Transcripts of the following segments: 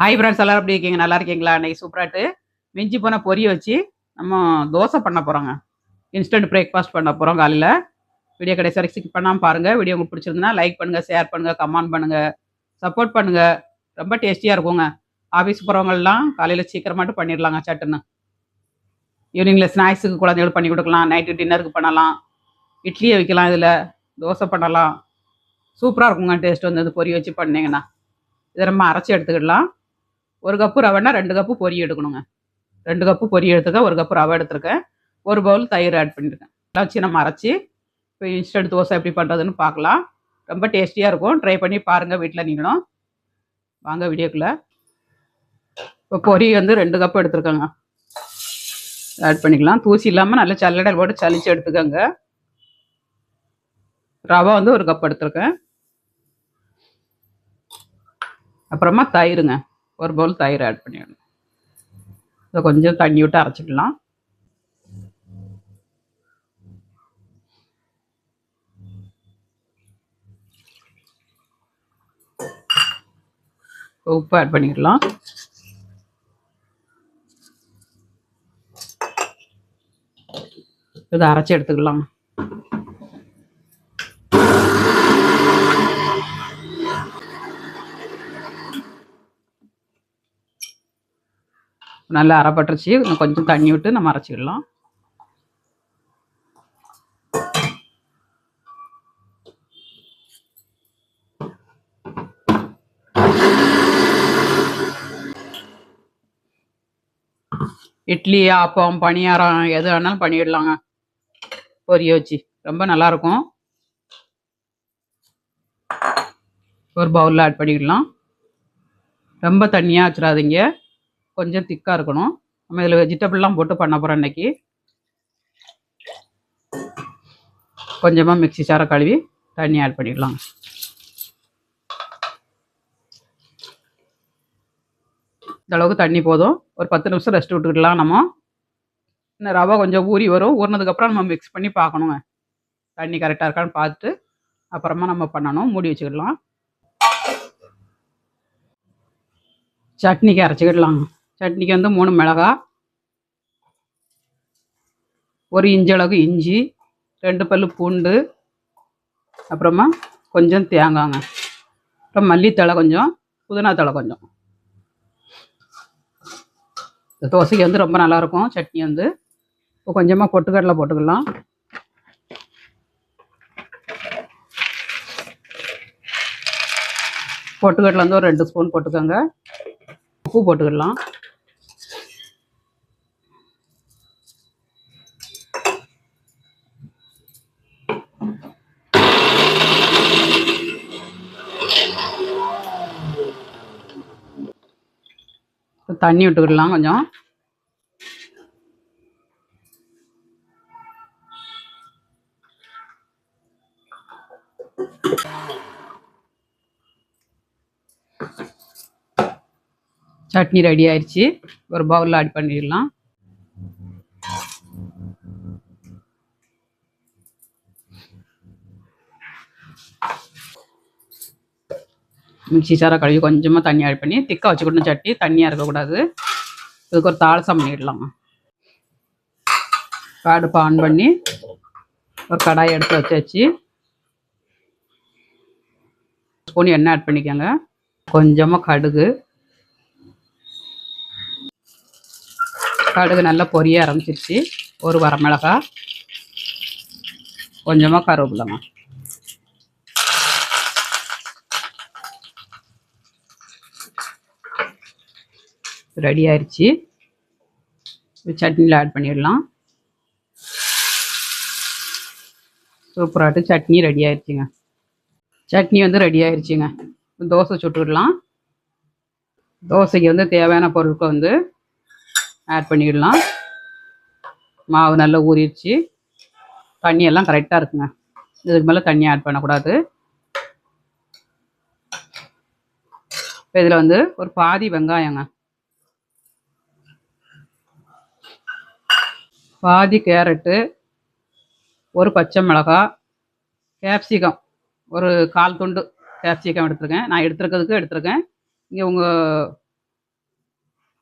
Hi friends, எல்லாரும் எப்படி இருக்கீங்க? நல்லா இருக்கீங்களா? இன்னைக்கு சூப்பராட்டு மிஞ்சி போன பொரிய வச்சு நம்ம தோசை பண்ண போகிறோங்க. இன்ஸ்டன்ட் பிரேக்ஃபாஸ்ட் பண்ண போகிறோம் காலையில். வீடியோ கடைசி வரைக்கும் ஸ்கிப் பண்ணாமல் பாருங்கள். வீடியோ உங்களுக்கு பிடிச்சிருந்ததுன்னா லைக் பண்ணுங்கள், ஷேர் பண்ணுங்கள், கமெண்ட் பண்ணுங்கள், சப்போர்ட் பண்ணுங்கள். ரொம்ப டேஸ்டியாக இருக்குங்க. ஆஃபீஸ் போகிறவங்கெல்லாம் காலையில் சீக்கிரமாட்டு பண்ணிடலாங்க சட்டுன்னு. ஈவினிங்கில் ஸ்நாக்ஸுக்கு குழந்தைகளுக்கு பண்ணி கொடுக்கலாம், நைட்டு டின்னருக்கு பண்ணலாம், இட்லியை வைக்கலாம், இதில் தோசை பண்ணலாம். சூப்பராக இருக்குங்க டேஸ்ட் வந்து பொரி வச்சு பண்ணிங்கன்னா. இதை நம்ம அரைச்சி எடுத்துக்கிடலாம். 1 கப்பு ரவைன்னா 2 கப்பு பொரி எடுக்கணுங்க. 2 கப்பு பொரி எடுத்துக்க, 1 கப்பு ரவை எடுத்துருக்கேன், 1 பவுல் தயிர் ஆட் பண்ணியிருக்கேன். எல்லாம் வச்சு நம்ம அரைச்சி இப்போ இன்ஸ்டன்ட் தோசை எப்படி பண்ணுறதுன்னு பார்க்கலாம். ரொம்ப டேஸ்டியாக இருக்கும். ட்ரை பண்ணி பாருங்கள் வீட்டில் நீங்களும். வாங்க வீடியோக்குள்ளே. இப்போ பொரி வந்து 2 கப்பு எடுத்துருக்கேங்க, ஆட் பண்ணிக்கலாம். தூசி இல்லாமல் நல்லா சல்லடல் போட்டு சலிச்சு எடுத்துக்கோங்க. ரவை வந்து 1 கப் எடுத்துருக்கேன். அப்புறமா தயிருங்க, 1 பவுல் தயிர் ஆட் பண்ணிடணும். இதை கொஞ்சம் தண்ணி விட்டு அரைச்சிக்கலாம். உப்பு ஆட் பண்ணிக்கலாம். இதை அரைச்சி எடுத்துக்கலாம். நல்லா அரைப்பட்டுருச்சு. இன்னும் கொஞ்சம் தண்ணி விட்டு நம்ம அரைச்சிக்கலாம். இட்லி, ஆப்பம், பணியாரம் எது வேணாலும் பண்ணிடலாங்க பொரிய வச்சு. ரொம்ப நல்லாயிருக்கும். ஒரு பவுலில் ஆட் பண்ணிடலாம். ரொம்ப தண்ணியாக வச்சிடாதீங்க, கொஞ்சம் திக்காக இருக்கணும். நம்ம இதில் வெஜிடபிள்லாம் போட்டு பண்ண போகிறோம் இன்றைக்கி. கொஞ்சமாக மிக்ஸி சாரை கழுவி தண்ணி ஆட் பண்ணிடலாம். இந்த அளவுக்கு தண்ணி போதும். ஒரு 10 நிமிஷம் ரெஸ்ட் விட்டுக்கிடலாம். நம்ம இந்த ரவை கொஞ்சம் ஊறி வரும். ஊறினதுக்கப்புறம் நம்ம மிக்ஸ் பண்ணி பார்க்கணுங்க, தண்ணி கரெக்டாக இருக்கான்னு பார்த்துட்டு அப்புறமா நம்ம பண்ணணும். மூடி வச்சுக்கிடலாம். சட்னிக்கு அரைச்சிக்கிடலாங்க. சட்னிக்கு வந்து 3 மிளகாய், 1 இன்ச்சு அளவுக்கு இஞ்சி, 2 பல்லு பூண்டு, அப்புறமா கொஞ்சம் தேங்காய்ங்க, அப்புறம் மல்லித்தழை கொஞ்சம், புதினா தழை கொஞ்சம். இந்த தோசைக்கு வந்து ரொம்ப நல்லாயிருக்கும் சட்னி வந்து. இப்போ கொஞ்சமாக பொட்டுக்கடலை போட்டுக்கலாம். பொட்டுக்கடலை வந்து ஒரு 2 ஸ்பூன் போட்டுக்கோங்க. உப்பு போட்டுக்கலாம். தண்ணி விட்டுக்கிடலாம் கொஞ்சம். சட்னி ரெடி ஆயிடுச்சு. ஒரு பவுலில் ஆட் பண்ணிடலாம். மிக்ஸி சாரை கழுவி கொஞ்சமாக தண்ணி ஆட் பண்ணி திக்காக வச்சுக்கணும். சட்னி தண்ணியாக இருக்கக்கூடாது. இதுக்கு ஒரு தாளசம் பண்ணிடலாம். அடுப்பை ஆன் பண்ணி ஒரு கடாயை எடுத்து வச்சாச்சு. ஸ்பூன் எண்ணெய் ஆட் பண்ணிக்கோங்க. கொஞ்சமாக கடுகு நல்லா பொரிய ஆரம்பிச்சிருச்சு. ஒரு வரமிளகாய், கொஞ்சமாக கருவேப்பிலைங்க. ரெடி ஆயிடுச்சு. சட்னியில் ஆட் பண்ணிடலாம். சூப்பராட்டு சட்னி ரெடி ஆயிடுச்சுங்க. சட்னி வந்து ரெடி ஆயிடுச்சுங்க. தோசை சுட்டுக்கிடலாம். தோசைக்கு வந்து தேவையான பொருட்கள் வந்து ஆட் பண்ணிடலாம். மாவு நல்லா ஊறிடுச்சு. தண்ணியெல்லாம் கரெக்டாக இருக்குங்க. இதுக்கு மேலே தண்ணி ஆட் பண்ணக்கூடாது. இப்போ இதில் வந்து ஒரு பாதி வெங்காயங்க, பாதி கேரட்டு, ஒரு பச்சை மிளகாய், கேப்சிகம் ஒரு 1/4 துண்டு கேப்சிகம் எடுத்துருக்கேன். நான் எடுத்துருக்கிறதுக்கு எடுத்துருக்கேன். இங்கே உங்கள்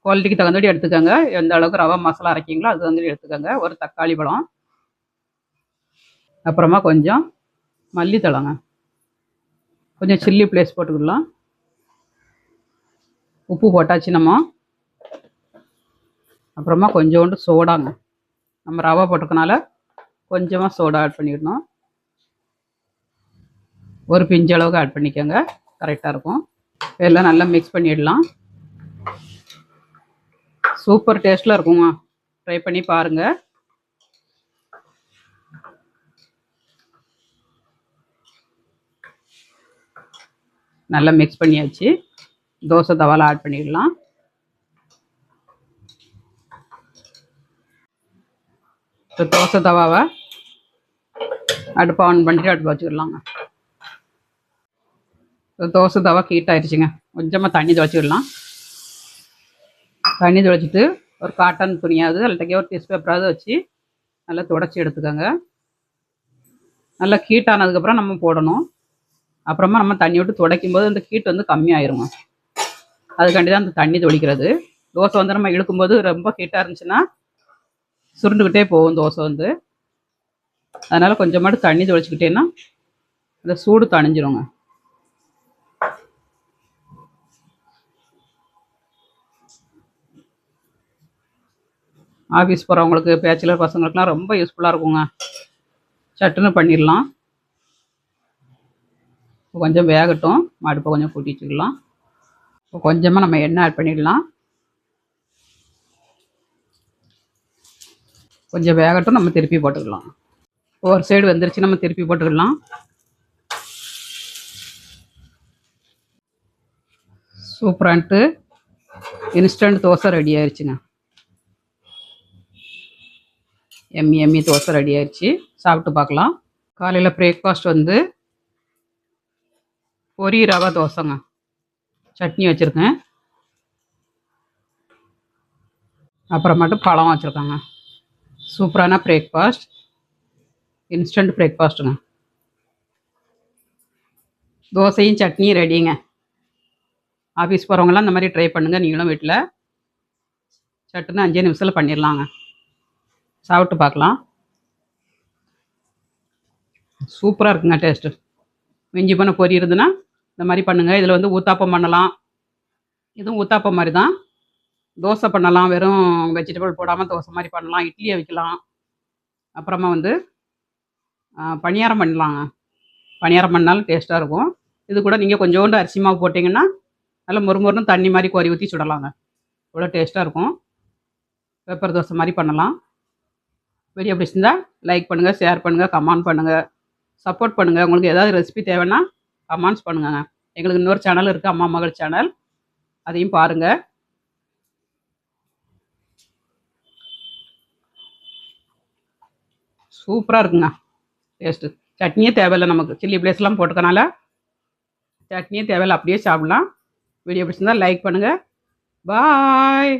குவாலிட்டிக்கு தகுந்தபடி எடுத்துக்கோங்க. எந்த அளவுக்கு ரவை மசாலா அரைக்கிங்களோ அது வந்து எடுத்துக்கோங்க. ஒரு தக்காளி பழம், அப்புறமா கொஞ்சம் மல்லித்தழைங்க, கொஞ்சம் சில்லி ஃப்ளேக்ஸ் போட்டுக்கலாம். உப்பு போட்டாச்சு நம்ம. அப்புறமா கொஞ்சோண்டு சோடாங்க, நம்ம ரவை போட்டுக்கனால கொஞ்சமாக சோடா ஆட் பண்ணிடணும். ஒரு பிஞ்சு அளவுக்கு ஆட் பண்ணிக்கோங்க, கரெக்டாக இருக்கும். எல்லாம் நல்லா மிக்ஸ் பண்ணிடலாம். சூப்பர் டேஸ்ட்டில் இருக்குங்க, ட்ரை பண்ணி பாருங்கள். நல்லா மிக்ஸ் பண்ணியாச்சு. தோசை தவாவில் ஆட் பண்ணிடலாம். இப்போ தோசை தவாவை அடுப்பை ஆன் பண்ணிட்டு அடுப்பு வச்சுக்கிடலாங்க. தோசை தவா ஹீட் ஆயிடுச்சுங்க. கொஞ்சமாக தண்ணி துவைச்சிடலாம். தண்ணி துவைச்சிட்டு ஒரு காட்டன் துணியாவது அல்லட்டக்கே ஒரு டிஷ்யூ பேப்பராவது வச்சு நல்லா துடைச்சி எடுத்துக்கோங்க. நல்லா ஹீட் ஆனதுக்கப்புறம் நம்ம போடணும். அப்புறமா நம்ம தண்ணி விட்டு துடைக்கும் போது அந்த ஹீட் வந்து கம்மியாயிருங்க. அதுக்காண்டி தான் அந்த தண்ணி தொளிக்கிறது. தோசை வந்து நம்ம இழுக்கும்போது ரொம்ப ஹீட்டாக இருந்துச்சுன்னா சுருண்டுக்கிட்டே போகும் தோசை வந்து. அதனால் கொஞ்சமாட்டு தண்ணி தொளிச்சிக்கிட்டேன்னா அந்த சூடு தணிஞ்சிருங்க. ஆஃபீஸ் போகிறவங்களுக்கு, பேச்சுலர் பசங்களுக்குலாம் ரொம்ப யூஸ்ஃபுல்லாக இருக்குங்க. சட்டுன்னு பண்ணிடலாம். கொஞ்சம் வேகட்டும், அடுப்பை கொஞ்சம் கூட்டி வச்சுக்கலாம். இப்போ கொஞ்சமாக நம்ம எண்ணெய் ஆட் பண்ணிடலாம். கொஞ்சம் வேகட்டும், நம்ம திருப்பி போட்டுக்கலாம். ஒரு சைடு வந்துருச்சு, நம்ம திருப்பி போட்டுக்கலாம். சூப்பரான்ட்டு இன்ஸ்டன்ட் தோசை ரெடி ஆயிடுச்சுங்க. எம்மி எம்மி தோசை ரெடி ஆயிடுச்சு. சாப்பிட்டு பார்க்கலாம். காலையில் பிரேக்ஃபாஸ்ட் வந்து பொரி ரவை தோசைங்க, சட்னி வச்சுருக்கேன். அப்புறமேட்டு பழம் வச்சுருக்காங்க. சூப்பரான பிரேக்ஃபாஸ்ட், இன்ஸ்டன்ட் பிரேக்ஃபாஸ்ட்டுங்க. தோசையும் சட்னியும் ரெடிங்க. ஆஃபீஸ் போகிறவங்களாம் இந்த மாதிரி ட்ரை பண்ணுங்கள். நீங்களும் வீட்டில் சட்டுன்னு 5 நிமிஷத்தில் பண்ணிடலாங்க. சாப்பிட்டு பார்க்கலாம். சூப்பராக இருக்குங்க டேஸ்ட்டு. மிஞ்சி போன பொரி இருந்துன்னா இந்த மாதிரி பண்ணுங்கள். இதில் வந்து ஊத்தாப்பம் பண்ணலாம். இதுவும் ஊத்தாப்பம் மாதிரி தான். தோசை பண்ணலாம், வெறும் வெஜிடபிள் போடாமல் தோசை மாதிரி பண்ணலாம். இட்லியை வைக்கலாம். அப்புறமா வந்து பணியாரம் பண்ணலாங்க. பணியாரம் பண்ணாலும் டேஸ்ட்டாக இருக்கும். இது கூட நீங்கள் கொஞ்சோண்டு அரிசி மாவு போட்டிங்கன்னா நல்லா மொறுமொறுன்னு தண்ணி மாதிரி கோரி ஊற்றி சுடலாங்க. இவ்வளோ டேஸ்ட்டாக இருக்கும். பெப்பர் தோசை மாதிரி பண்ணலாம். வீடியோ பிடிச்சிருந்தா லைக் பண்ணுங்கள், ஷேர் பண்ணுங்கள், கமெண்ட் பண்ணுங்கள், சப்போர்ட் பண்ணுங்கள். உங்களுக்கு ஏதாவது ரெசிபி தேவைன்னா கமெண்ட்ஸ் பண்ணுங்க. எங்களுக்கு இன்னொரு சேனல் இருக்குது, அம்மா மகள் சேனல், அதையும் பாருங்கள். சூப்பராக இருக்குங்க டேஸ்ட்டு. சட்னியே தேவையில்லை, நமக்கு சில்லி ஃப்ளேக்ஸ்லாம் போட்டுக்கனால சட்னியே தேவையில்லை, அப்படியே சாப்பிட்லாம். வீடியோ பிடிச்சிருந்தா லைக் பண்ணுங்கள். பாய்.